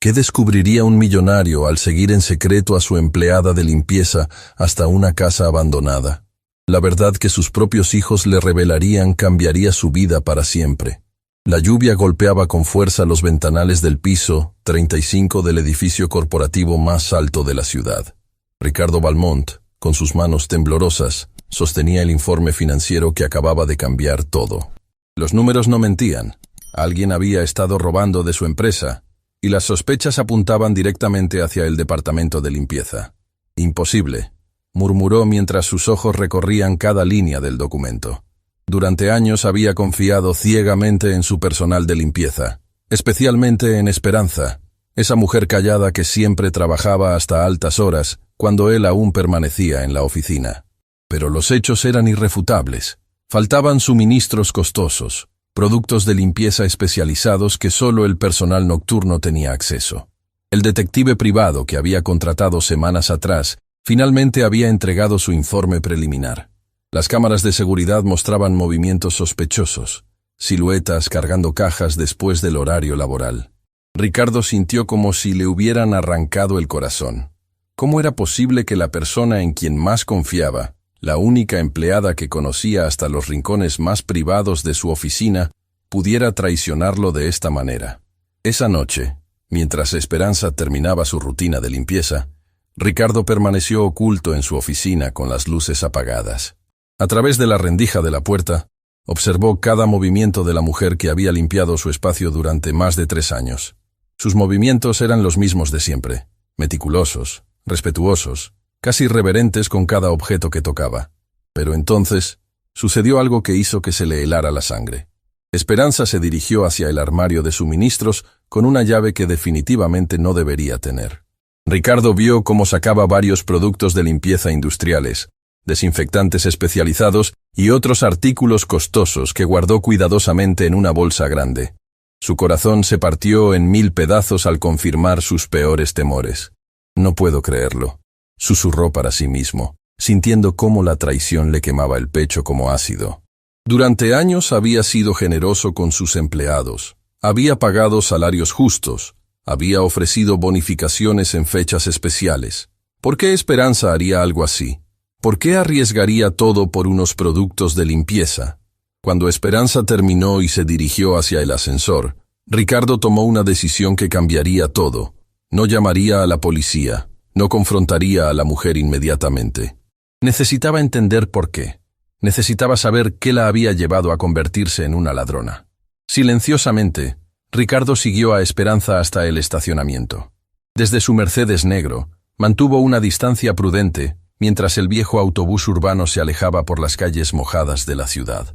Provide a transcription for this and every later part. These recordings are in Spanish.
¿Qué descubriría un millonario al seguir en secreto a su empleada de limpieza hasta una casa abandonada? La verdad que sus propios hijos le revelarían cambiaría su vida para siempre. La lluvia golpeaba con fuerza los ventanales del piso 35 del edificio corporativo más alto de la ciudad. Ricardo Valmont, con sus manos temblorosas, sostenía el informe financiero que acababa de cambiar todo. Los números no mentían. Alguien había estado robando de su empresa, y las sospechas apuntaban directamente hacia el departamento de limpieza. Imposible, murmuró mientras sus ojos recorrían cada línea del documento. Durante años había confiado ciegamente en su personal de limpieza, especialmente en Esperanza, esa mujer callada que siempre trabajaba hasta altas horas cuando él aún permanecía en la oficina. Pero los hechos eran irrefutables. Faltaban suministros costosos, productos de limpieza especializados que solo el personal nocturno tenía acceso. El detective privado que había contratado semanas atrás finalmente había entregado su informe preliminar. Las cámaras de seguridad mostraban movimientos sospechosos, siluetas cargando cajas después del horario laboral. Ricardo sintió como si le hubieran arrancado el corazón. ¿Cómo era posible que la persona en quien más confiaba, la única empleada que conocía hasta los rincones más privados de su oficina, pudiera traicionarlo de esta manera? Esa noche, mientras Esperanza terminaba su rutina de limpieza, Ricardo permaneció oculto en su oficina con las luces apagadas. A través de la rendija de la puerta, observó cada movimiento de la mujer que había limpiado su espacio durante más de 3 años. Sus movimientos eran los mismos de siempre, meticulosos, respetuosos, casi reverentes con cada objeto que tocaba. Pero entonces, sucedió algo que hizo que se le helara la sangre. Esperanza se dirigió hacia el armario de suministros con una llave que definitivamente no debería tener. Ricardo vio cómo sacaba varios productos de limpieza industriales, desinfectantes especializados y otros artículos costosos que guardó cuidadosamente en una bolsa grande. Su corazón se partió en 1000 pedazos al confirmar sus peores temores. «No puedo creerlo», susurró para sí mismo, sintiendo cómo la traición le quemaba el pecho como ácido. Durante años había sido generoso con sus empleados, había pagado salarios justos, había ofrecido bonificaciones en fechas especiales. ¿Por qué Esperanza haría algo así? ¿Por qué arriesgaría todo por unos productos de limpieza? Cuando Esperanza terminó y se dirigió hacia el ascensor, Ricardo tomó una decisión que cambiaría todo. No llamaría a la policía, no confrontaría a la mujer inmediatamente. Necesitaba entender por qué. Necesitaba saber qué la había llevado a convertirse en una ladrona. Silenciosamente, Ricardo siguió a Esperanza hasta el estacionamiento. Desde su Mercedes negro, mantuvo una distancia prudente mientras el viejo autobús urbano se alejaba por las calles mojadas de la ciudad.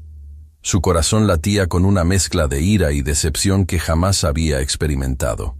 Su corazón latía con una mezcla de ira y decepción que jamás había experimentado.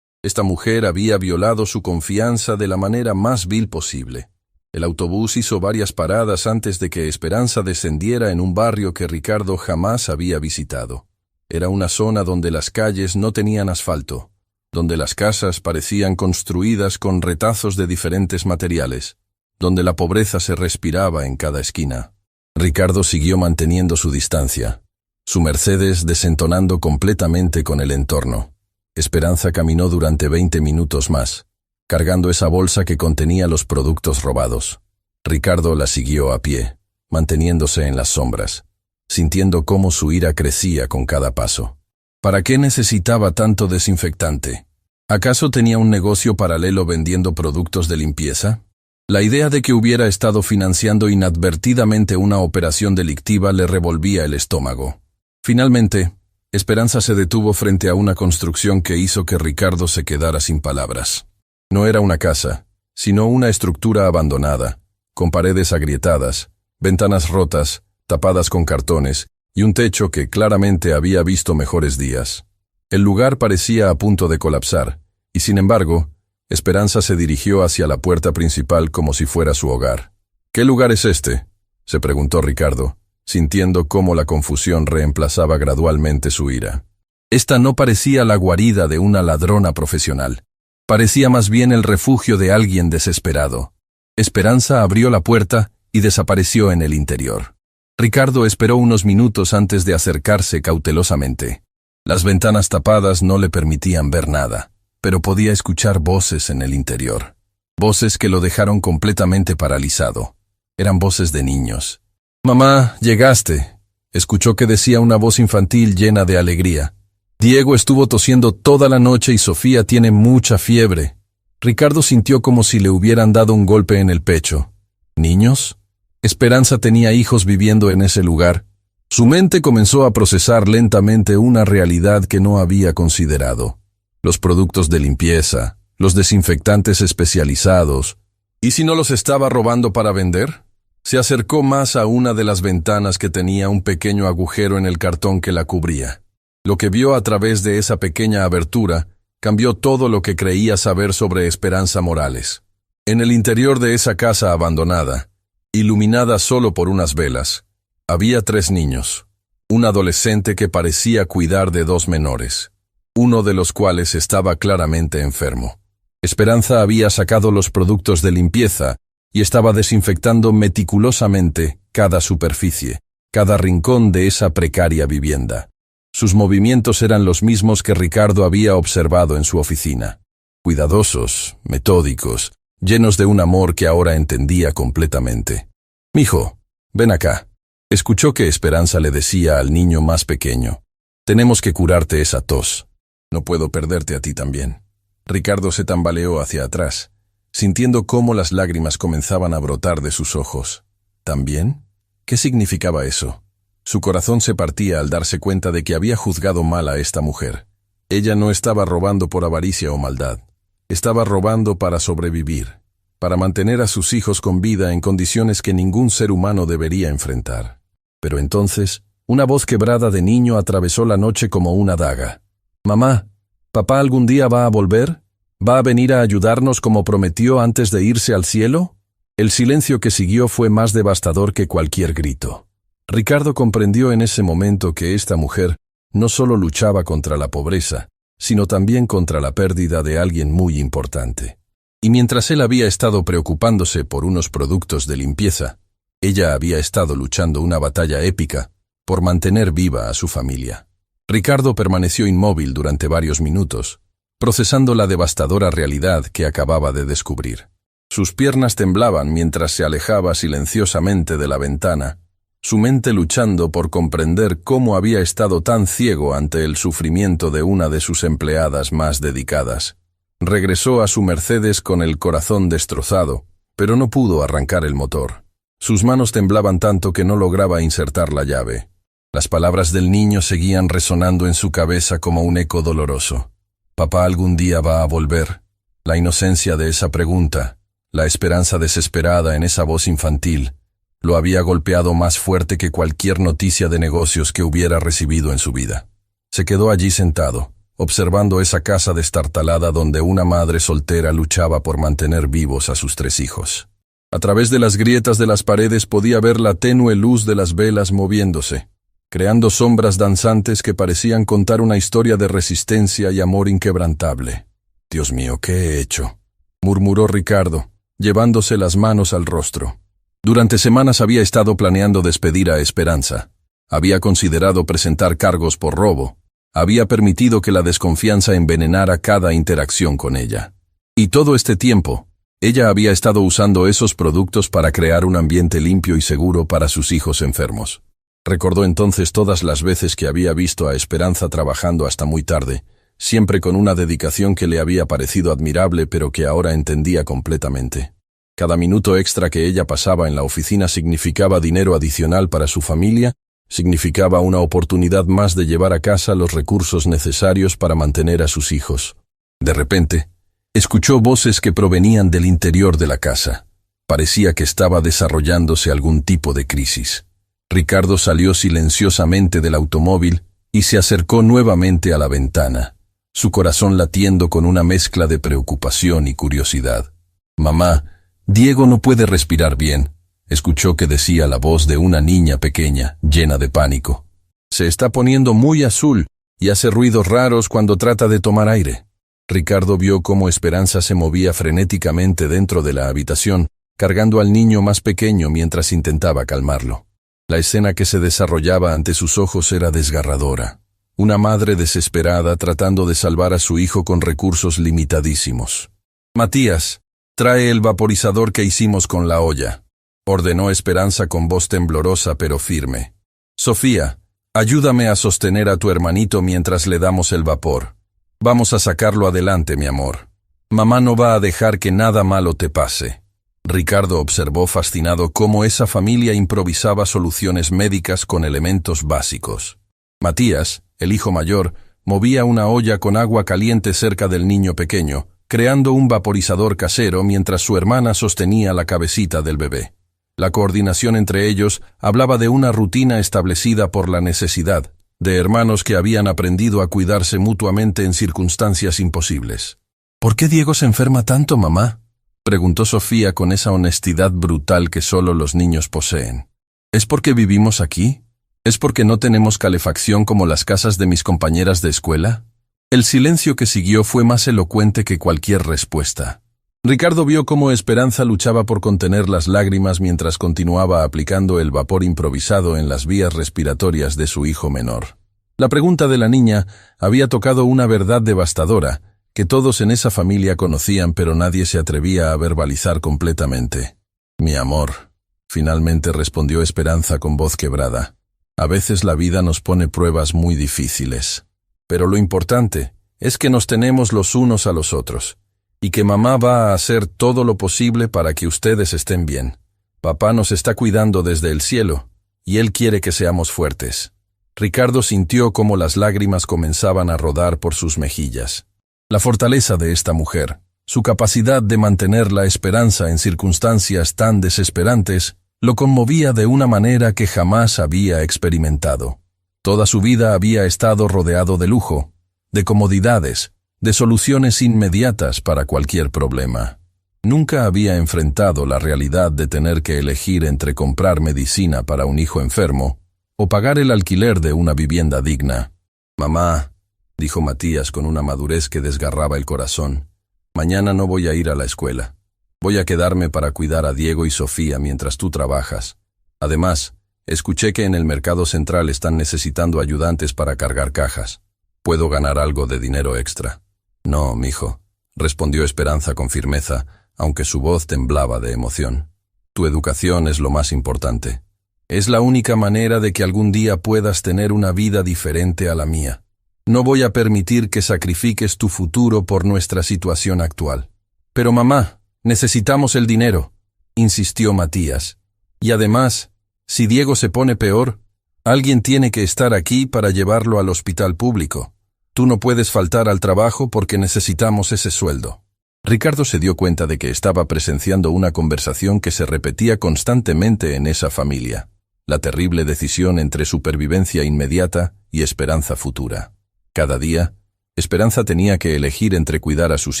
Esta mujer había violado su confianza de la manera más vil posible. El autobús hizo varias paradas antes de que Esperanza descendiera en un barrio que Ricardo jamás había visitado. Era una zona donde las calles no tenían asfalto, donde las casas parecían construidas con retazos de diferentes materiales, donde la pobreza se respiraba en cada esquina. Ricardo siguió manteniendo su distancia, su Mercedes desentonando completamente con el entorno. Esperanza caminó durante 20 minutos más, cargando esa bolsa que contenía los productos robados. Ricardo la siguió a pie, manteniéndose en las sombras, sintiendo cómo su ira crecía con cada paso. ¿Para qué necesitaba tanto desinfectante? ¿Acaso tenía un negocio paralelo vendiendo productos de limpieza? La idea de que hubiera estado financiando inadvertidamente una operación delictiva le revolvía el estómago. Finalmente, Esperanza se detuvo frente a una construcción que hizo que Ricardo se quedara sin palabras. No era una casa, sino una estructura abandonada, con paredes agrietadas, ventanas rotas, tapadas con cartones, y un techo que claramente había visto mejores días. El lugar parecía a punto de colapsar, y sin embargo, Esperanza se dirigió hacia la puerta principal como si fuera su hogar. «¿Qué lugar es este?», se preguntó Ricardo, sintiendo cómo la confusión reemplazaba gradualmente su ira. Esta no parecía la guarida de una ladrona profesional. Parecía más bien el refugio de alguien desesperado. Esperanza abrió la puerta y desapareció en el interior. Ricardo esperó unos minutos antes de acercarse cautelosamente. Las ventanas tapadas no le permitían ver nada, pero podía escuchar voces en el interior. Voces que lo dejaron completamente paralizado. Eran voces de niños. «Mamá, llegaste», escuchó que decía una voz infantil llena de alegría. «Diego estuvo tosiendo toda la noche y Sofía tiene mucha fiebre». Ricardo sintió como si le hubieran dado un golpe en el pecho. ¿Niños? Esperanza tenía hijos viviendo en ese lugar. Su mente comenzó a procesar lentamente una realidad que no había considerado. Los productos de limpieza, los desinfectantes especializados. ¿Y si no los estaba robando para vender? Se acercó más a una de las ventanas que tenía un pequeño agujero en el cartón que la cubría. Lo que vio a través de esa pequeña abertura cambió todo lo que creía saber sobre Esperanza Morales. En el interior de esa casa abandonada, iluminada solo por unas velas, había 3 niños. Un adolescente que parecía cuidar de 2 menores, uno de los cuales estaba claramente enfermo. Esperanza había sacado los productos de limpieza y estaba desinfectando meticulosamente cada superficie, cada rincón de esa precaria vivienda. Sus movimientos eran los mismos que Ricardo había observado en su oficina. Cuidadosos, metódicos, llenos de un amor que ahora entendía completamente. «Mijo, ven acá», escuchó que Esperanza le decía al niño más pequeño. «Tenemos que curarte esa tos. No puedo perderte a ti también». Ricardo se tambaleó hacia atrás, sintiendo cómo las lágrimas comenzaban a brotar de sus ojos. ¿También? ¿Qué significaba eso? Su corazón se partía al darse cuenta de que había juzgado mal a esta mujer. Ella no estaba robando por avaricia o maldad. Estaba robando para sobrevivir, para mantener a sus hijos con vida en condiciones que ningún ser humano debería enfrentar. Pero entonces, una voz quebrada de niño atravesó la noche como una daga. «Mamá, ¿papá algún día va a volver? ¿Va a venir a ayudarnos como prometió antes de irse al cielo?» El silencio que siguió fue más devastador que cualquier grito. Ricardo comprendió en ese momento que esta mujer no solo luchaba contra la pobreza, sino también contra la pérdida de alguien muy importante. Y mientras él había estado preocupándose por unos productos de limpieza, ella había estado luchando una batalla épica por mantener viva a su familia. Ricardo permaneció inmóvil durante varios minutos, procesando la devastadora realidad que acababa de descubrir. Sus piernas temblaban mientras se alejaba silenciosamente de la ventana, su mente luchando por comprender cómo había estado tan ciego ante el sufrimiento de una de sus empleadas más dedicadas. Regresó a su Mercedes con el corazón destrozado, pero no pudo arrancar el motor. Sus manos temblaban tanto que no lograba insertar la llave. Las palabras del niño seguían resonando en su cabeza como un eco doloroso. «¿Papá algún día va a volver?» La inocencia de esa pregunta, la esperanza desesperada en esa voz infantil, lo había golpeado más fuerte que cualquier noticia de negocios que hubiera recibido en su vida. Se quedó allí sentado, observando esa casa destartalada donde una madre soltera luchaba por mantener vivos a sus 3 hijos. A través de las grietas de las paredes podía ver la tenue luz de las velas moviéndose, creando sombras danzantes que parecían contar una historia de resistencia y amor inquebrantable. «Dios mío, ¿qué he hecho?», murmuró Ricardo, llevándose las manos al rostro. Durante semanas había estado planeando despedir a Esperanza. Había considerado presentar cargos por robo. Había permitido que la desconfianza envenenara cada interacción con ella. Y todo este tiempo, ella había estado usando esos productos para crear un ambiente limpio y seguro para sus hijos enfermos. Recordó entonces todas las veces que había visto a Esperanza trabajando hasta muy tarde, siempre con una dedicación que le había parecido admirable pero que ahora entendía completamente. Cada minuto extra que ella pasaba en la oficina significaba dinero adicional para su familia, significaba una oportunidad más de llevar a casa los recursos necesarios para mantener a sus hijos. De repente, escuchó voces que provenían del interior de la casa. Parecía que estaba desarrollándose algún tipo de crisis. Ricardo salió silenciosamente del automóvil y se acercó nuevamente a la ventana, su corazón latiendo con una mezcla de preocupación y curiosidad. «Mamá, Diego no puede respirar bien», escuchó que decía la voz de una niña pequeña, llena de pánico. «Se está poniendo muy azul y hace ruidos raros cuando trata de tomar aire». Ricardo vio cómo Esperanza se movía frenéticamente dentro de la habitación, cargando al niño más pequeño mientras intentaba calmarlo. La escena que se desarrollaba ante sus ojos era desgarradora. una madre desesperada tratando de salvar a su hijo con recursos limitadísimos. «Matías, trae el vaporizador que hicimos con la olla», ordenó Esperanza con voz temblorosa pero firme. «Sofía, ayúdame a sostener a tu hermanito mientras le damos el vapor. Vamos a sacarlo adelante, mi amor. Mamá no va a dejar que nada malo te pase». Ricardo observó fascinado cómo esa familia improvisaba soluciones médicas con elementos básicos. Matías, el hijo mayor, movía una olla con agua caliente cerca del niño pequeño, creando un vaporizador casero mientras su hermana sostenía la cabecita del bebé. La coordinación entre ellos hablaba de una rutina establecida por la necesidad, de hermanos que habían aprendido a cuidarse mutuamente en circunstancias imposibles. «¿Por qué Diego se enferma tanto, mamá?», preguntó Sofía con esa honestidad brutal que solo los niños poseen. «¿Es porque vivimos aquí? ¿Es porque no tenemos calefacción como las casas de mis compañeras de escuela?». El silencio que siguió fue más elocuente que cualquier respuesta. Ricardo vio cómo Esperanza luchaba por contener las lágrimas mientras continuaba aplicando el vapor improvisado en las vías respiratorias de su hijo menor. La pregunta de la niña había tocado una verdad devastadora, que todos en esa familia conocían pero nadie se atrevía a verbalizar completamente. «Mi amor», finalmente respondió Esperanza con voz quebrada, «a veces la vida nos pone pruebas muy difíciles. Pero lo importante es que nos tenemos los unos a los otros, y que mamá va a hacer todo lo posible para que ustedes estén bien. Papá nos está cuidando desde el cielo, y él quiere que seamos fuertes». Ricardo sintió cómo las lágrimas comenzaban a rodar por sus mejillas. La fortaleza de esta mujer, su capacidad de mantener la esperanza en circunstancias tan desesperantes, lo conmovía de una manera que jamás había experimentado. Toda su vida había estado rodeado de lujo, de comodidades, de soluciones inmediatas para cualquier problema. Nunca había enfrentado la realidad de tener que elegir entre comprar medicina para un hijo enfermo o pagar el alquiler de una vivienda digna. «Mamá», dijo Matías con una madurez que desgarraba el corazón, «mañana no voy a ir a la escuela. Voy a quedarme para cuidar a Diego y Sofía mientras tú trabajas. Además, escuché que en el mercado central están necesitando ayudantes para cargar cajas. Puedo ganar algo de dinero extra». «No, mijo», respondió Esperanza con firmeza, aunque su voz temblaba de emoción. «Tu educación es lo más importante. Es la única manera de que algún día puedas tener una vida diferente a la mía. No voy a permitir que sacrifiques tu futuro por nuestra situación actual». «Pero mamá, necesitamos el dinero», insistió Matías. «Y además, si Diego se pone peor, alguien tiene que estar aquí para llevarlo al hospital público. Tú no puedes faltar al trabajo porque necesitamos ese sueldo». Ricardo se dio cuenta de que estaba presenciando una conversación que se repetía constantemente en esa familia. La terrible decisión entre supervivencia inmediata y esperanza futura. Cada día, Esperanza tenía que elegir entre cuidar a sus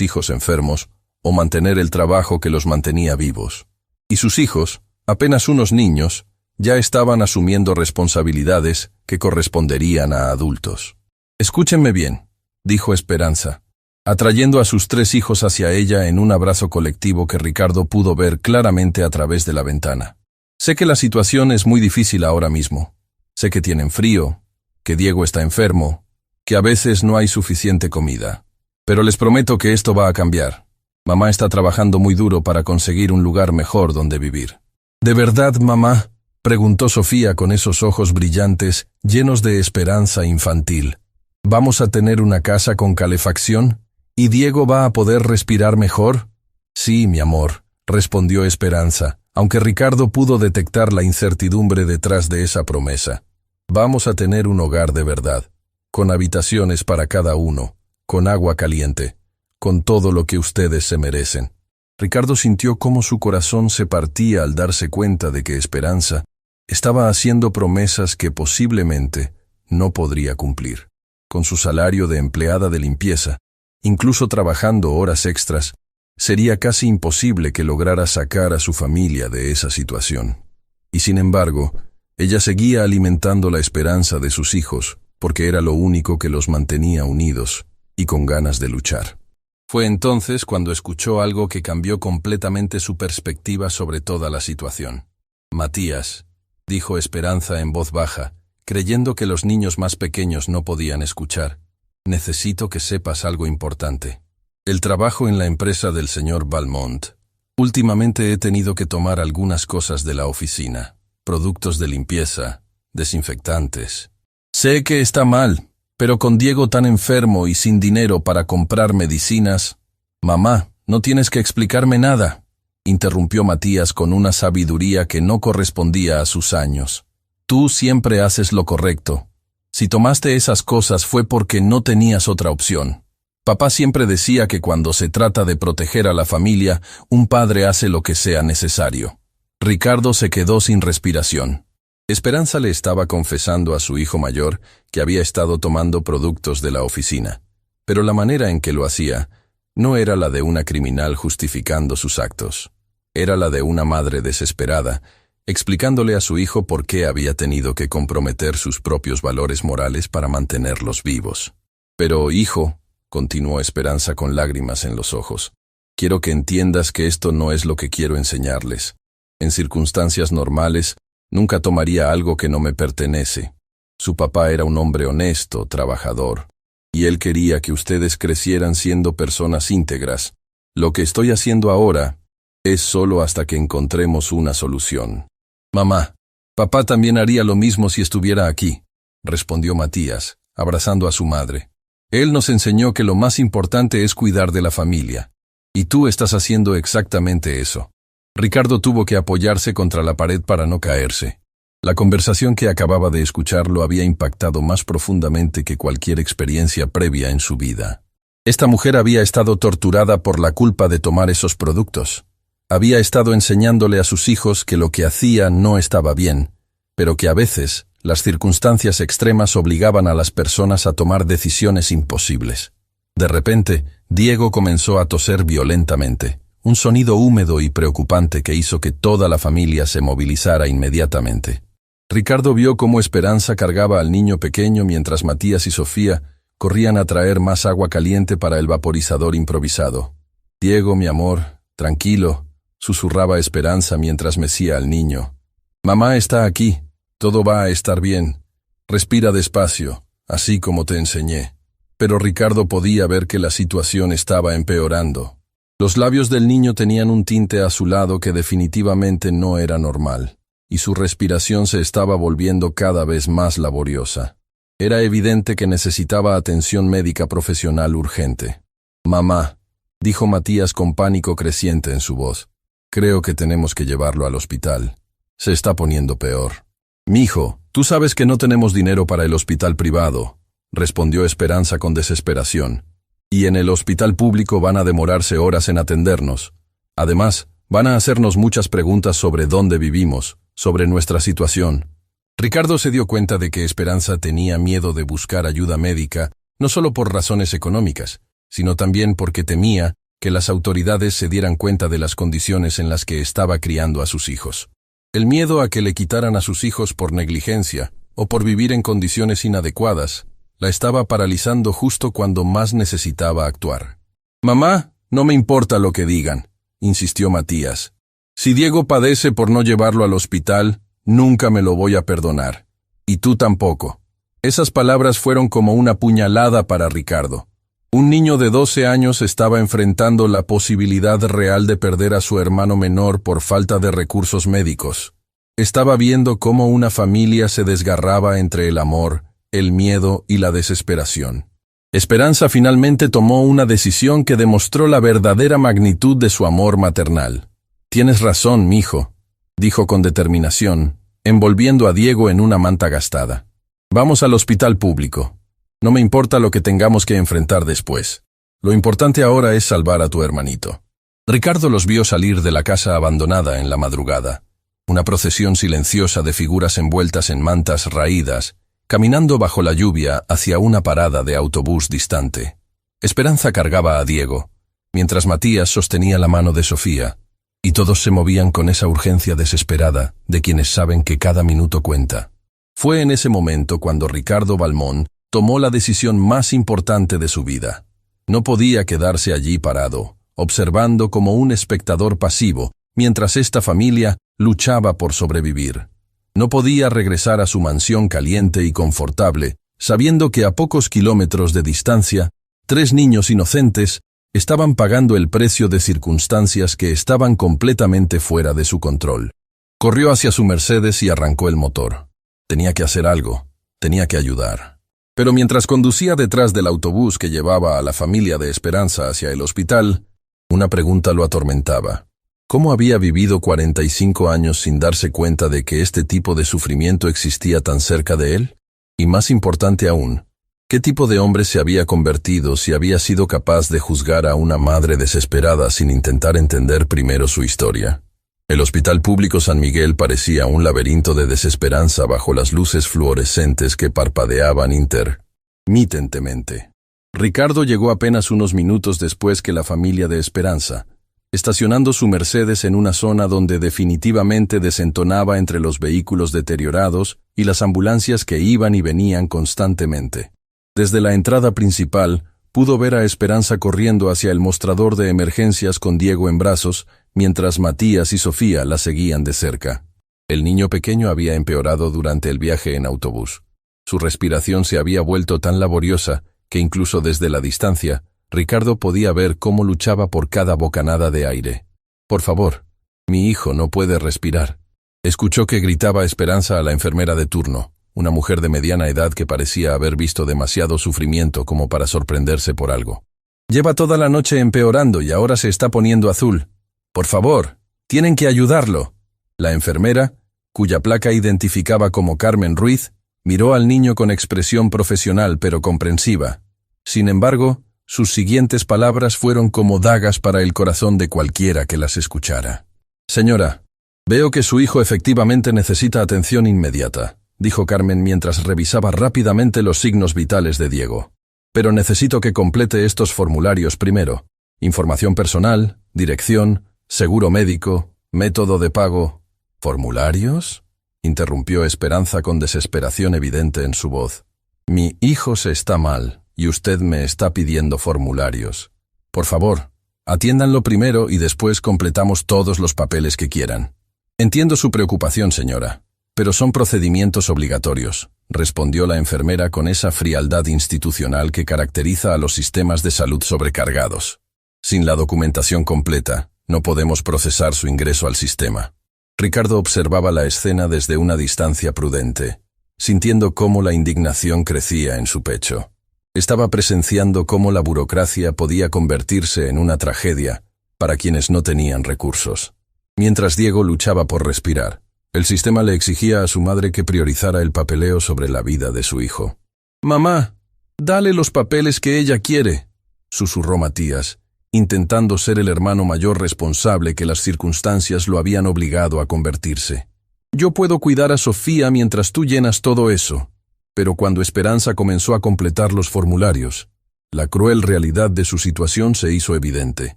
hijos enfermos o mantener el trabajo que los mantenía vivos. Y sus hijos, apenas unos niños, ya estaban asumiendo responsabilidades que corresponderían a adultos. «Escúchenme bien», dijo Esperanza, atrayendo a sus 3 hijos hacia ella en un abrazo colectivo que Ricardo pudo ver claramente a través de la ventana. «Sé que la situación es muy difícil ahora mismo. Sé que tienen frío, que Diego está enfermo, que a veces no hay suficiente comida. Pero les prometo que esto va a cambiar. Mamá está trabajando muy duro para conseguir un lugar mejor donde vivir». «¿De verdad, mamá?», preguntó Sofía con esos ojos brillantes, llenos de esperanza infantil. «¿Vamos a tener una casa con calefacción? ¿Y Diego va a poder respirar mejor?». «Sí, mi amor», respondió Esperanza, aunque Ricardo pudo detectar la incertidumbre detrás de esa promesa. «Vamos a tener un hogar de verdad, con habitaciones para cada uno, con agua caliente, con todo lo que ustedes se merecen». Ricardo sintió cómo su corazón se partía al darse cuenta de que Esperanza estaba haciendo promesas que posiblemente no podría cumplir. Con su salario de empleada de limpieza, incluso trabajando horas extras, sería casi imposible que lograra sacar a su familia de esa situación. Y sin embargo, ella seguía alimentando la esperanza de sus hijos, porque era lo único que los mantenía unidos y con ganas de luchar. Fue entonces cuando escuchó algo que cambió completamente su perspectiva sobre toda la situación. «Matías», dijo Esperanza en voz baja, creyendo que los niños más pequeños no podían escuchar. Necesito que sepas algo importante. El trabajo en la empresa del señor Valmont. Últimamente he tenido que tomar algunas cosas de la oficina. Productos de limpieza, desinfectantes. Sé que está mal, pero con Diego tan enfermo y sin dinero para comprar medicinas... Mamá, no tienes que explicarme nada, interrumpió Matías con una sabiduría que no correspondía a sus años. Tú siempre haces lo correcto. Si tomaste esas cosas fue porque no tenías otra opción. Papá siempre decía que cuando se trata de proteger a la familia, un padre hace lo que sea necesario. Ricardo se quedó sin respiración. Esperanza le estaba confesando a su hijo mayor que había estado tomando productos de la oficina, pero la manera en que lo hacía no era la de una criminal justificando sus actos. Era la de una madre desesperada, explicándole a su hijo por qué había tenido que comprometer sus propios valores morales para mantenerlos vivos. Pero, hijo, continuó Esperanza con lágrimas en los ojos, quiero que entiendas que esto no es lo que quiero enseñarles. En circunstancias normales, nunca tomaría algo que no me pertenece. Su papá era un hombre honesto, trabajador, y él quería que ustedes crecieran siendo personas íntegras. Lo que estoy haciendo ahora es solo hasta que encontremos una solución. Mamá, papá también haría lo mismo si estuviera aquí, respondió Matías, abrazando a su madre. Él nos enseñó que lo más importante es cuidar de la familia, y tú estás haciendo exactamente eso. Ricardo tuvo que apoyarse contra la pared para no caerse. La conversación que acababa de escuchar lo había impactado más profundamente que cualquier experiencia previa en su vida. Esta mujer había estado torturada por la culpa de tomar esos productos. Había estado enseñándole a sus hijos que lo que hacía no estaba bien, pero que a veces las circunstancias extremas obligaban a las personas a tomar decisiones imposibles. De repente, Diego comenzó a toser violentamente, un sonido húmedo y preocupante que hizo que toda la familia se movilizara inmediatamente. Ricardo vio cómo Esperanza cargaba al niño pequeño mientras Matías y Sofía corrían a traer más agua caliente para el vaporizador improvisado. Diego, mi amor, tranquilo, susurraba Esperanza mientras mecía al niño. Mamá está aquí, todo va a estar bien. Respira despacio, así como te enseñé. Pero Ricardo podía ver que la situación estaba empeorando. Los labios del niño tenían un tinte azulado que definitivamente no era normal, y su respiración se estaba volviendo cada vez más laboriosa. Era evidente que necesitaba atención médica profesional urgente. Mamá, dijo Matías con pánico creciente en su voz, creo que tenemos que llevarlo al hospital. Se está poniendo peor. Mijo, tú sabes que no tenemos dinero para el hospital privado, respondió Esperanza con desesperación. Y en el hospital público van a demorarse horas en atendernos. Además, van a hacernos muchas preguntas sobre dónde vivimos, sobre nuestra situación. Ricardo se dio cuenta de que Esperanza tenía miedo de buscar ayuda médica, no solo por razones económicas, sino también porque temía que las autoridades se dieran cuenta de las condiciones en las que estaba criando a sus hijos. El miedo a que le quitaran a sus hijos por negligencia o por vivir en condiciones inadecuadas la estaba paralizando justo cuando más necesitaba actuar. Mamá, no me importa lo que digan, insistió Matías. Si Diego padece por no llevarlo al hospital, nunca me lo voy a perdonar. Y tú tampoco. Esas palabras fueron como una puñalada para Ricardo. Un niño de 12 años estaba enfrentando la posibilidad real de perder a su hermano menor por falta de recursos médicos. Estaba viendo cómo una familia se desgarraba entre el amor, el miedo y la desesperación. Esperanza finalmente tomó una decisión que demostró la verdadera magnitud de su amor maternal. Tienes razón, mijo, dijo con determinación, envolviendo a Diego en una manta gastada. Vamos al hospital público. No me importa lo que tengamos que enfrentar después. Lo importante ahora es salvar a tu hermanito. Ricardo los vio salir de la casa abandonada en la madrugada. Una procesión silenciosa de figuras envueltas en mantas raídas, caminando bajo la lluvia hacia una parada de autobús distante. Esperanza cargaba a Diego, mientras Matías sostenía la mano de Sofía, y todos se movían con esa urgencia desesperada de quienes saben que cada minuto cuenta. Fue en ese momento cuando Ricardo Valmont tomó la decisión más importante de su vida. No podía quedarse allí parado, observando como un espectador pasivo, mientras esta familia luchaba por sobrevivir. No podía regresar a su mansión caliente y confortable, sabiendo que a pocos kilómetros de distancia, 3 niños inocentes estaban pagando el precio de circunstancias que estaban completamente fuera de su control. Corrió hacia su Mercedes y arrancó el motor. Tenía que hacer algo, tenía que ayudar. Pero mientras conducía detrás del autobús que llevaba a la familia de Esperanza hacia el hospital, una pregunta lo atormentaba. ¿Cómo había vivido 45 años sin darse cuenta de que este tipo de sufrimiento existía tan cerca de él? Y más importante aún, ¿qué tipo de hombre se había convertido si había sido capaz de juzgar a una madre desesperada sin intentar entender primero su historia? El Hospital Público San Miguel parecía un laberinto de desesperanza bajo las luces fluorescentes que parpadeaban intermitentemente. Ricardo llegó apenas unos minutos después que la familia de Esperanza, estacionando su Mercedes en una zona donde definitivamente desentonaba entre los vehículos deteriorados y las ambulancias que iban y venían constantemente. Desde la entrada principal, pudo ver a Esperanza corriendo hacia el mostrador de emergencias con Diego en brazos, mientras Matías y Sofía la seguían de cerca. El niño pequeño había empeorado durante el viaje en autobús. Su respiración se había vuelto tan laboriosa que incluso desde la distancia, Ricardo podía ver cómo luchaba por cada bocanada de aire. «Por favor, mi hijo no puede respirar». Escuchó que gritaba Esperanza a la enfermera de turno, una mujer de mediana edad que parecía haber visto demasiado sufrimiento como para sorprenderse por algo. «Lleva toda la noche empeorando y ahora se está poniendo azul. Por favor, tienen que ayudarlo». La enfermera, cuya placa identificaba como Carmen Ruiz, miró al niño con expresión profesional pero comprensiva. Sin embargo, sus siguientes palabras fueron como dagas para el corazón de cualquiera que las escuchara. «Señora, veo que su hijo efectivamente necesita atención inmediata», dijo Carmen mientras revisaba rápidamente los signos vitales de Diego. «Pero necesito que complete estos formularios primero. Información personal, dirección, seguro médico, método de pago». «¿Formularios?», interrumpió Esperanza con desesperación evidente en su voz. «Mi hijo se está mal. Y usted me está pidiendo formularios. Por favor, atiéndanlo primero y después completamos todos los papeles que quieran». «Entiendo su preocupación, señora, pero son procedimientos obligatorios», respondió la enfermera con esa frialdad institucional que caracteriza a los sistemas de salud sobrecargados. «Sin la documentación completa, no podemos procesar su ingreso al sistema». Ricardo observaba la escena desde una distancia prudente, sintiendo cómo la indignación crecía en su pecho. Estaba presenciando cómo la burocracia podía convertirse en una tragedia para quienes no tenían recursos. Mientras Diego luchaba por respirar, el sistema le exigía a su madre que priorizara el papeleo sobre la vida de su hijo. «Mamá, dale los papeles que ella quiere», susurró Matías, intentando ser el hermano mayor responsable que las circunstancias lo habían obligado a convertirse. «Yo puedo cuidar a Sofía mientras tú llenas todo eso». Pero cuando Esperanza comenzó a completar los formularios, la cruel realidad de su situación se hizo evidente.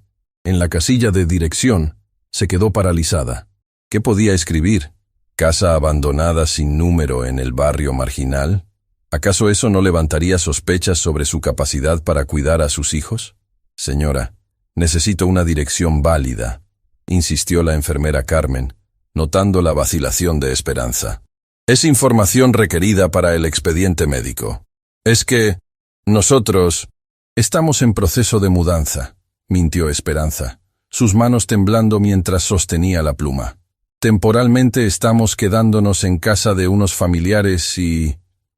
En la casilla de dirección, se quedó paralizada. ¿Qué podía escribir? ¿Casa abandonada sin número en el barrio marginal? ¿Acaso eso no levantaría sospechas sobre su capacidad para cuidar a sus hijos? «Señora, necesito una dirección válida», insistió la enfermera Carmen, notando la vacilación de Esperanza. «Es información requerida para el expediente médico. Es que nosotros estamos en proceso de mudanza», mintió Esperanza, sus manos temblando mientras sostenía la pluma. «Temporalmente estamos quedándonos en casa de unos familiares y...»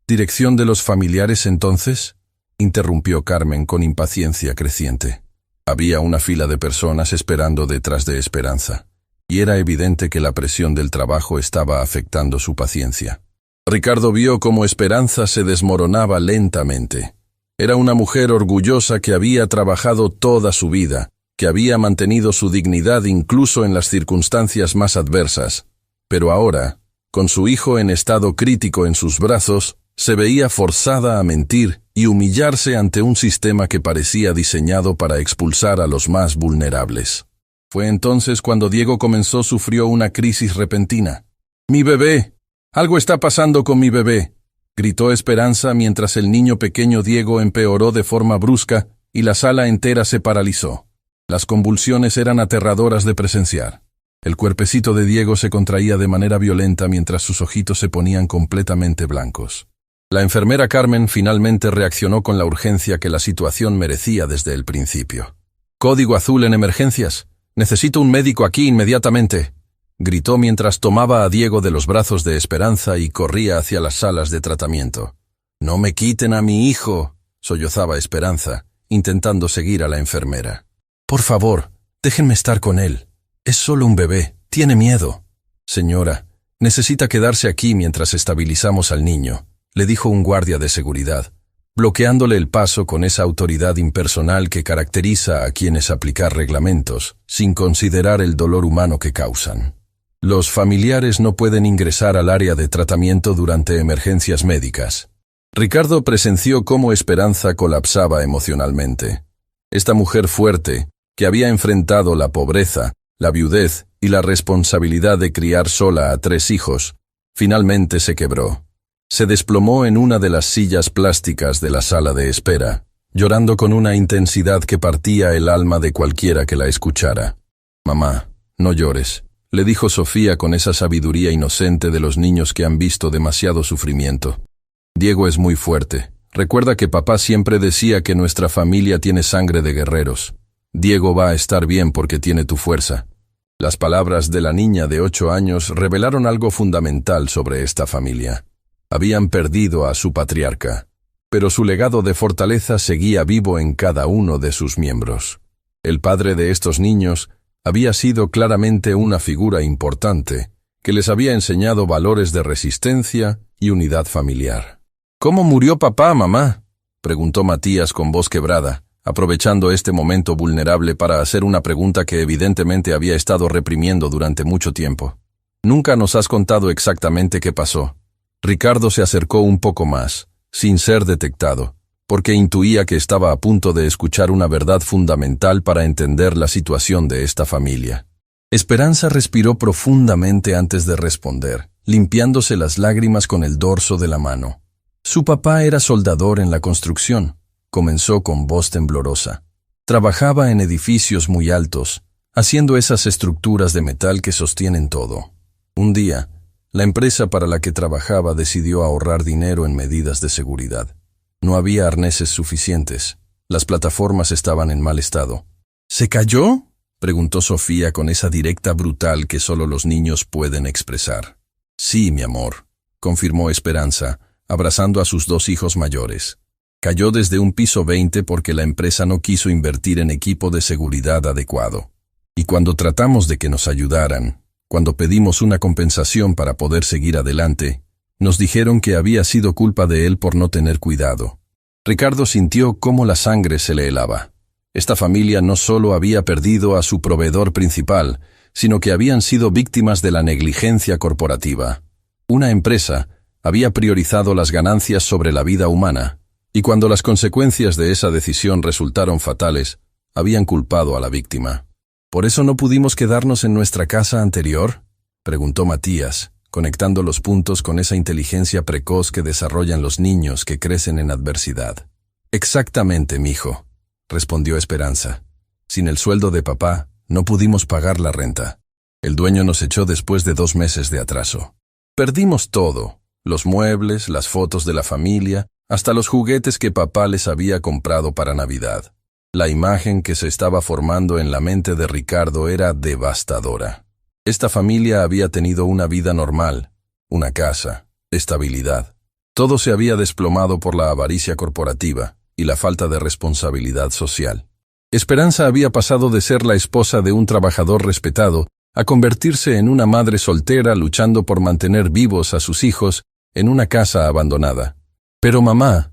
«¿Dirección de los familiares entonces?», interrumpió Carmen con impaciencia creciente. Había una fila de personas esperando detrás de Esperanza, y era evidente que la presión del trabajo estaba afectando su paciencia. Ricardo vio cómo Esperanza se desmoronaba lentamente. Era una mujer orgullosa que había trabajado toda su vida, que había mantenido su dignidad incluso en las circunstancias más adversas, pero ahora, con su hijo en estado crítico en sus brazos, se veía forzada a mentir y humillarse ante un sistema que parecía diseñado para expulsar a los más vulnerables. Fue entonces cuando Diego sufrió una crisis repentina. «¡Mi bebé! ¡Algo está pasando con mi bebé!», gritó Esperanza mientras el niño pequeño Diego empeoró de forma brusca y la sala entera se paralizó. Las convulsiones eran aterradoras de presenciar. El cuerpecito de Diego se contraía de manera violenta mientras sus ojitos se ponían completamente blancos. La enfermera Carmen finalmente reaccionó con la urgencia que la situación merecía desde el principio. «Código azul en emergencias. Necesito un médico aquí inmediatamente», gritó mientras tomaba a Diego de los brazos de Esperanza y corría hacia las salas de tratamiento. «No me quiten a mi hijo», sollozaba Esperanza, intentando seguir a la enfermera. «Por favor, déjenme estar con él. Es solo un bebé. Tiene miedo». «Señora, necesita quedarse aquí mientras estabilizamos al niño», le dijo un guardia de seguridad, bloqueándole el paso con esa autoridad impersonal que caracteriza a quienes aplicar reglamentos, sin considerar el dolor humano que causan. Los familiares no pueden ingresar al área de tratamiento durante emergencias médicas. Ricardo presenció cómo Esperanza colapsaba emocionalmente. Esta mujer fuerte, que había enfrentado la pobreza, la viudez y la responsabilidad de criar sola a 3 hijos, finalmente se quebró. Se desplomó en una de las sillas plásticas de la sala de espera, llorando con una intensidad que partía el alma de cualquiera que la escuchara. «Mamá, no llores», le dijo Sofía con esa sabiduría inocente de los niños que han visto demasiado sufrimiento. «Diego es muy fuerte. Recuerda que papá siempre decía que nuestra familia tiene sangre de guerreros. Diego va a estar bien porque tiene tu fuerza». Las palabras de la niña de 8 años revelaron algo fundamental sobre esta familia. Habían perdido a su patriarca, pero su legado de fortaleza seguía vivo en cada uno de sus miembros. El padre de estos niños había sido claramente una figura importante, que les había enseñado valores de resistencia y unidad familiar. «¿Cómo murió papá, mamá?», preguntó Matías con voz quebrada, aprovechando este momento vulnerable para hacer una pregunta que evidentemente había estado reprimiendo durante mucho tiempo. «Nunca nos has contado exactamente qué pasó». Ricardo se acercó un poco más, sin ser detectado, porque intuía que estaba a punto de escuchar una verdad fundamental para entender la situación de esta familia. Esperanza respiró profundamente antes de responder, limpiándose las lágrimas con el dorso de la mano. Su papá era soldador en la construcción, comenzó con voz temblorosa. Trabajaba en edificios muy altos, haciendo esas estructuras de metal que sostienen todo. Un día, la empresa para la que trabajaba decidió ahorrar dinero en medidas de seguridad. No había arneses suficientes. Las plataformas estaban en mal estado. «¿Se cayó?», preguntó Sofía con esa directa brutal que solo los niños pueden expresar. «Sí, mi amor», confirmó Esperanza, abrazando a sus 2 hijos mayores. «Cayó desde un piso 20 porque la empresa no quiso invertir en equipo de seguridad adecuado. Y cuando tratamos de que nos ayudaran, cuando pedimos una compensación para poder seguir adelante, nos dijeron que había sido culpa de él por no tener cuidado». Ricardo sintió cómo la sangre se le helaba. Esta familia no solo había perdido a su proveedor principal, sino que habían sido víctimas de la negligencia corporativa. Una empresa había priorizado las ganancias sobre la vida humana, y cuando las consecuencias de esa decisión resultaron fatales, habían culpado a la víctima. «¿Por eso no pudimos quedarnos en nuestra casa anterior?», preguntó Matías, conectando los puntos con esa inteligencia precoz que desarrollan los niños que crecen en adversidad. «Exactamente, mijo», respondió Esperanza. «Sin el sueldo de papá, no pudimos pagar la renta. El dueño nos echó después de 2 meses de atraso. Perdimos todo, los muebles, las fotos de la familia, hasta los juguetes que papá les había comprado para Navidad». La imagen que se estaba formando en la mente de Ricardo era devastadora. Esta familia había tenido una vida normal, una casa, estabilidad. Todo se había desplomado por la avaricia corporativa y la falta de responsabilidad social. Esperanza había pasado de ser la esposa de un trabajador respetado a convertirse en una madre soltera luchando por mantener vivos a sus hijos en una casa abandonada. «Pero mamá»,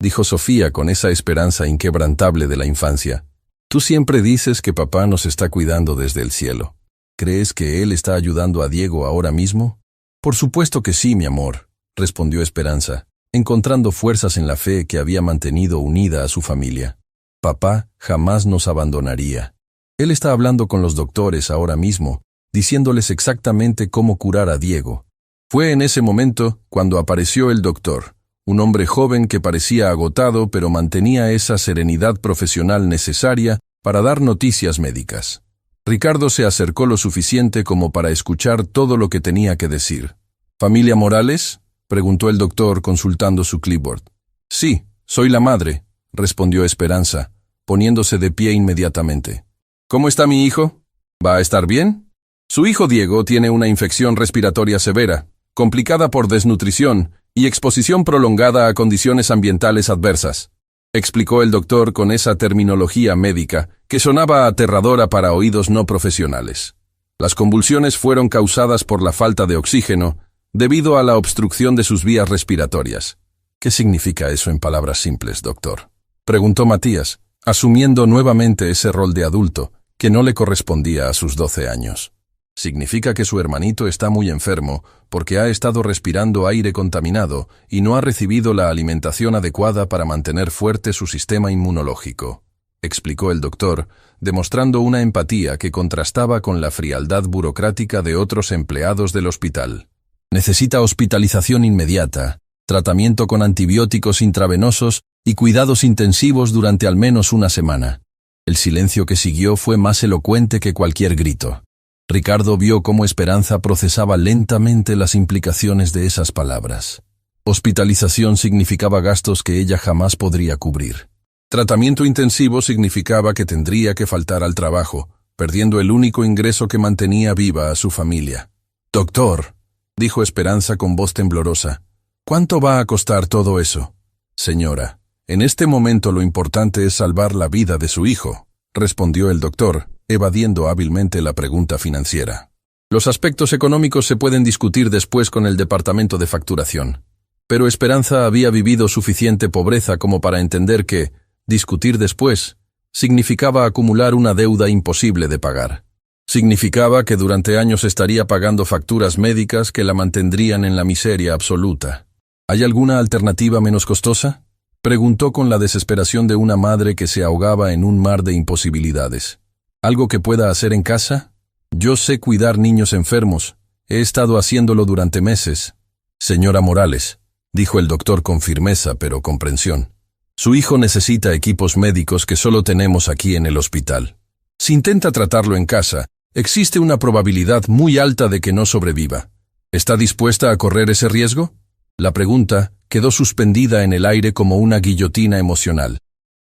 dijo Sofía con esa esperanza inquebrantable de la infancia, «tú siempre dices que papá nos está cuidando desde el cielo. ¿Crees que él está ayudando a Diego ahora mismo?». «Por supuesto que sí, mi amor», respondió Esperanza, encontrando fuerzas en la fe que había mantenido unida a su familia. «Papá jamás nos abandonaría. Él está hablando con los doctores ahora mismo, diciéndoles exactamente cómo curar a Diego». Fue en ese momento cuando apareció el doctor, un hombre joven que parecía agotado pero mantenía esa serenidad profesional necesaria para dar noticias médicas. Ricardo se acercó lo suficiente como para escuchar todo lo que tenía que decir. ¿Familia Morales?, preguntó el doctor consultando su clipboard. Sí, soy la madre, respondió Esperanza, poniéndose de pie inmediatamente. ¿Cómo está mi hijo? ¿Va a estar bien? Su hijo Diego tiene una infección respiratoria severa, complicada por desnutrición y exposición prolongada a condiciones ambientales adversas, explicó el doctor con esa terminología médica que sonaba aterradora para oídos no profesionales. Las convulsiones fueron causadas por la falta de oxígeno debido a la obstrucción de sus vías respiratorias. ¿Qué significa eso en palabras simples, doctor?, preguntó Matías, asumiendo nuevamente ese rol de adulto que no le correspondía a sus 12 años. Significa que su hermanito está muy enfermo porque ha estado respirando aire contaminado y no ha recibido la alimentación adecuada para mantener fuerte su sistema inmunológico, explicó el doctor, demostrando una empatía que contrastaba con la frialdad burocrática de otros empleados del hospital. Necesita hospitalización inmediata, tratamiento con antibióticos intravenosos y cuidados intensivos durante al menos una semana. El silencio que siguió fue más elocuente que cualquier grito. Ricardo vio cómo Esperanza procesaba lentamente las implicaciones de esas palabras. Hospitalización significaba gastos que ella jamás podría cubrir. Tratamiento intensivo significaba que tendría que faltar al trabajo, perdiendo el único ingreso que mantenía viva a su familia. «Doctor», dijo Esperanza con voz temblorosa, «¿cuánto va a costar todo eso?» «Señora, en este momento lo importante es salvar la vida de su hijo», respondió el doctor, evadiendo hábilmente la pregunta financiera. Los aspectos económicos se pueden discutir después con el departamento de facturación. Pero Esperanza había vivido suficiente pobreza como para entender que discutir después significaba acumular una deuda imposible de pagar. Significaba que durante años estaría pagando facturas médicas que la mantendrían en la miseria absoluta. ¿Hay alguna alternativa menos costosa?, preguntó con la desesperación de una madre que se ahogaba en un mar de imposibilidades. ¿Algo que pueda hacer en casa? Yo sé cuidar niños enfermos. He estado haciéndolo durante meses. Señora Morales, dijo el doctor con firmeza pero comprensión. Su hijo necesita equipos médicos que solo tenemos aquí en el hospital. Si intenta tratarlo en casa, existe una probabilidad muy alta de que no sobreviva. ¿Está dispuesta a correr ese riesgo? La pregunta quedó suspendida en el aire como una guillotina emocional.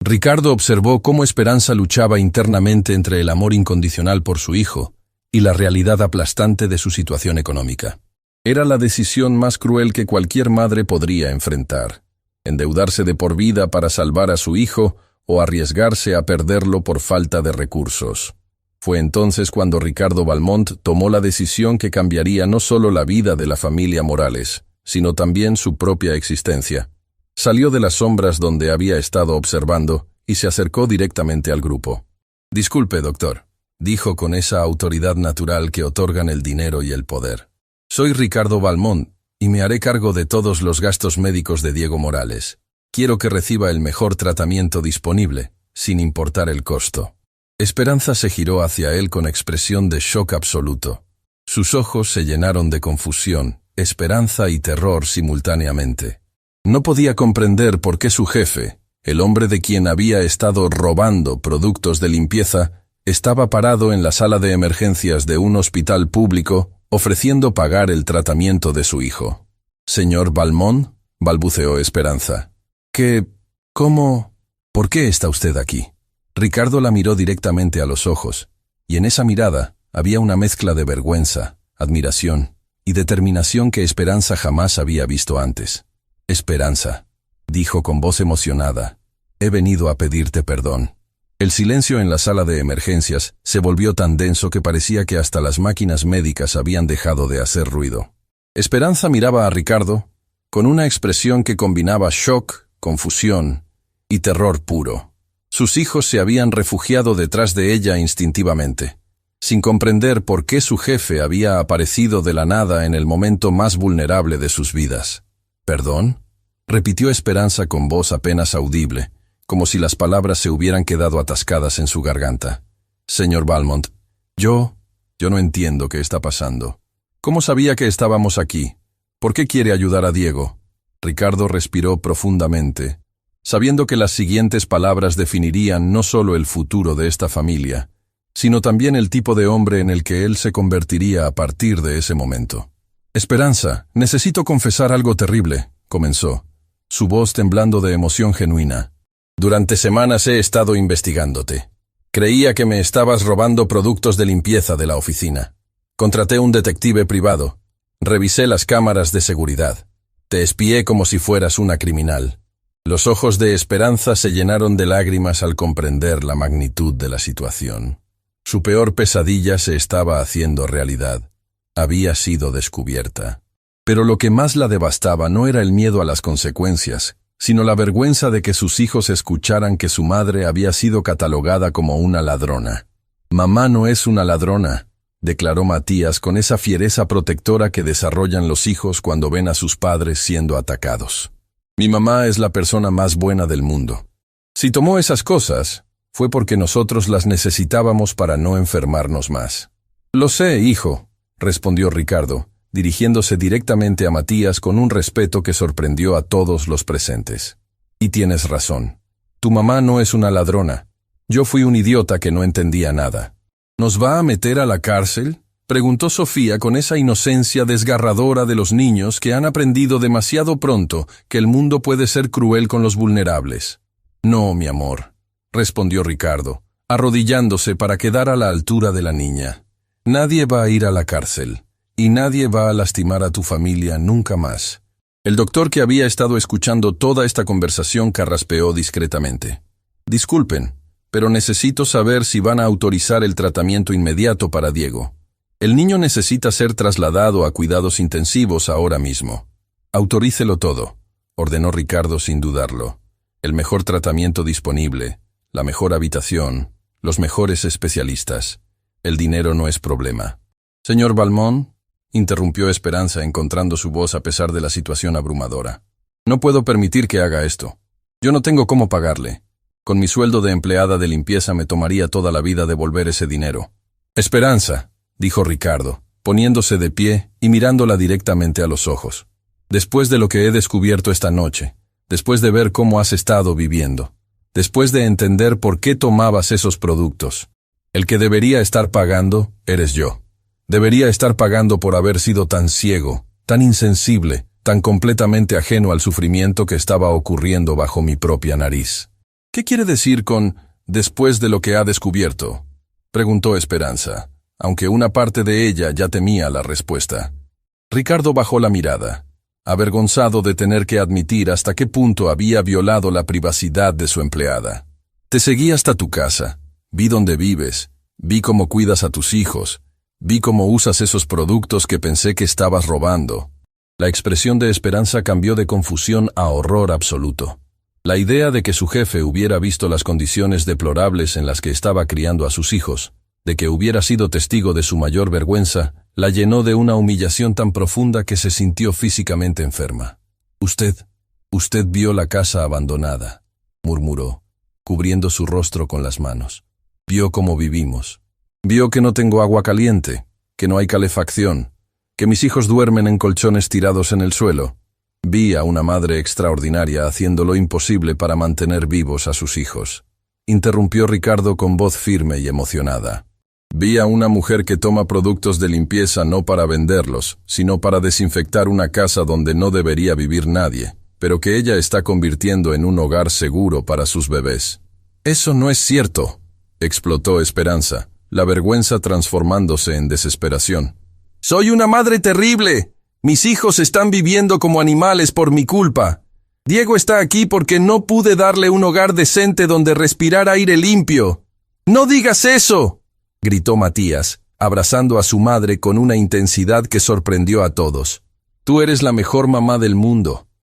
Ricardo observó cómo Esperanza luchaba internamente entre el amor incondicional por su hijo y la realidad aplastante de su situación económica. Era la decisión más cruel que cualquier madre podría enfrentar: endeudarse de por vida para salvar a su hijo o arriesgarse a perderlo por falta de recursos. Fue entonces cuando Ricardo Valmont tomó la decisión que cambiaría no solo la vida de la familia Morales, sino también su propia existencia. Salió de las sombras donde había estado observando y se acercó directamente al grupo. «Disculpe, doctor», dijo con esa autoridad natural que otorgan el dinero y el poder. «Soy Ricardo Valmont y me haré cargo de todos los gastos médicos de Diego Morales. Quiero que reciba el mejor tratamiento disponible, sin importar el costo». Esperanza se giró hacia él con expresión de shock absoluto. Sus ojos se llenaron de confusión, esperanza y terror simultáneamente. No podía comprender por qué su jefe, el hombre de quien había estado robando productos de limpieza, estaba parado en la sala de emergencias de un hospital público ofreciendo pagar el tratamiento de su hijo. «Señor Valmont», balbuceó Esperanza. «¿Cómo? ¿Por qué está usted aquí?» Ricardo la miró directamente a los ojos, y en esa mirada había una mezcla de vergüenza, admiración y determinación que Esperanza jamás había visto antes. «Esperanza», dijo con voz emocionada, «he venido a pedirte perdón». El silencio en la sala de emergencias se volvió tan denso que parecía que hasta las máquinas médicas habían dejado de hacer ruido. Esperanza miraba a Ricardo con una expresión que combinaba shock, confusión y terror puro. Sus hijos se habían refugiado detrás de ella instintivamente, sin comprender por qué su jefe había aparecido de la nada en el momento más vulnerable de sus vidas. «¿Perdón?», repitió Esperanza con voz apenas audible, como si las palabras se hubieran quedado atascadas en su garganta. «Señor Valmont, yo no entiendo qué está pasando. ¿Cómo sabía que estábamos aquí? ¿Por qué quiere ayudar a Diego?» Ricardo respiró profundamente, sabiendo que las siguientes palabras definirían no solo el futuro de esta familia, sino también el tipo de hombre en el que él se convertiría a partir de ese momento. Esperanza, necesito confesar algo terrible, comenzó, su voz temblando de emoción genuina. Durante semanas he estado investigándote. Creía que me estabas robando productos de limpieza de la oficina. Contraté un detective privado. Revisé las cámaras de seguridad. Te espié como si fueras una criminal. Los ojos de Esperanza se llenaron de lágrimas al comprender la magnitud de la situación. Su peor pesadilla se estaba haciendo realidad. Había sido descubierta. Pero lo que más la devastaba no era el miedo a las consecuencias, sino la vergüenza de que sus hijos escucharan que su madre había sido catalogada como una ladrona. «Mamá no es una ladrona», declaró Matías con esa fiereza protectora que desarrollan los hijos cuando ven a sus padres siendo atacados. «Mi mamá es la persona más buena del mundo. Si tomó esas cosas, fue porque nosotros las necesitábamos para no enfermarnos más». «Lo sé, hijo», respondió Ricardo, dirigiéndose directamente a Matías con un respeto que sorprendió a todos los presentes. «Y tienes razón. Tu mamá no es una ladrona. Yo fui un idiota que no entendía nada». «¿Nos va a meter a la cárcel?», preguntó Sofía con esa inocencia desgarradora de los niños que han aprendido demasiado pronto que el mundo puede ser cruel con los vulnerables. «No, mi amor», respondió Ricardo, arrodillándose para quedar a la altura de la niña. «Nadie va a ir a la cárcel, y nadie va a lastimar a tu familia nunca más». El doctor, que había estado escuchando toda esta conversación, carraspeó discretamente. «Disculpen, pero necesito saber si van a autorizar el tratamiento inmediato para Diego. El niño necesita ser trasladado a cuidados intensivos ahora mismo». «Autorícelo todo», ordenó Ricardo sin dudarlo. «El mejor tratamiento disponible, la mejor habitación, los mejores especialistas. El dinero no es problema». «Señor Valmont», interrumpió Esperanza encontrando su voz a pesar de la situación abrumadora. «No puedo permitir que haga esto. Yo no tengo cómo pagarle. Con mi sueldo de empleada de limpieza me tomaría toda la vida devolver ese dinero». «Esperanza», dijo Ricardo, poniéndose de pie y mirándola directamente a los ojos. «Después de lo que he descubierto esta noche, después de ver cómo has estado viviendo, después de entender por qué tomabas esos productos, el que debería estar pagando eres yo. Debería estar pagando por haber sido tan ciego, tan insensible, tan completamente ajeno al sufrimiento que estaba ocurriendo bajo mi propia nariz». «¿Qué quiere decir con «después de lo que ha descubierto»?», preguntó Esperanza, aunque una parte de ella ya temía la respuesta. Ricardo bajó la mirada, avergonzado de tener que admitir hasta qué punto había violado la privacidad de su empleada. «Te seguí hasta tu casa, vi dónde vives, vi cómo cuidas a tus hijos, vi cómo usas esos productos que pensé que estabas robando». La expresión de Esperanza cambió de confusión a horror absoluto. La idea de que su jefe hubiera visto las condiciones deplorables en las que estaba criando a sus hijos, de que hubiera sido testigo de su mayor vergüenza, la llenó de una humillación tan profunda que se sintió físicamente enferma. Usted vio la casa abandonada», murmuró, cubriendo su rostro con las manos. «Vio cómo vivimos. Vio que no tengo agua caliente, que no hay calefacción, que mis hijos duermen en colchones tirados en el suelo. Vi a una madre extraordinaria haciendo lo imposible para mantener vivos a sus hijos», interrumpió Ricardo con voz firme y emocionada. «Vi a una mujer que toma productos de limpieza no para venderlos, sino para desinfectar una casa donde no debería vivir nadie, pero que ella está convirtiendo en un hogar seguro para sus bebés». «Eso no es cierto», explotó Esperanza, la vergüenza transformándose en desesperación. «Soy una madre terrible. Mis hijos están viviendo como animales por mi culpa. Diego está aquí porque no pude darle un hogar decente donde respirar aire limpio». «¡No digas eso!», gritó Matías, abrazando a su madre con una intensidad que sorprendió a todos. «Tú eres la mejor mamá del mundo.